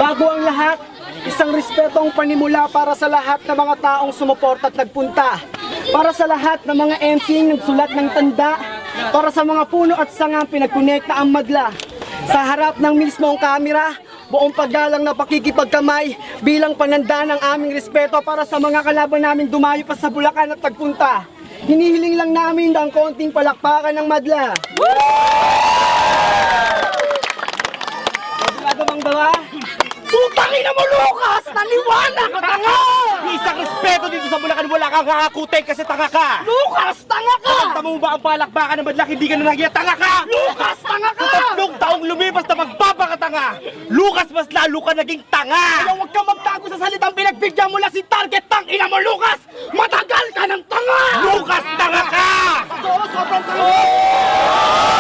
Bago ang lahat, isang respetong panimula para sa lahat ng mga taong sumuporta at nagpunta. Para sa lahat ng mga MCing nagsulat ng tanda. Para sa mga puno at sangang pinagkonekta ang madla. Sa harap ng mismong kamera, buong paggalang na pakikipagkamay bilang pananda ng aming respeto para sa mga kalaban namin dumayo pa sa Bulacan at nagpunta. Hinihiling lang namin ang konting palakpakan ng madla. Sigurado bang dawa? Putangin na mo, Lucas! Naniwala ka, tanga! Isang respeto dito sa Bulacan, wala kang kakakutay kasi tanga ka! Lucas, tanga ka! Tama mo ba ang palakpakan ng madlak, hindi ka na nagiya, tanga ka! Lucas, tanga ka! Sa 3 taong lumipas na magpapakatanga, Lucas, mas lalo ka naging tanga! Kaya huwag kang magtago sa salitang pinagbigyan mula si Target, tang ina mo, Lucas! Matagal ka ng tanga! Lucas, tanga ka! Oo, sobrang tanga!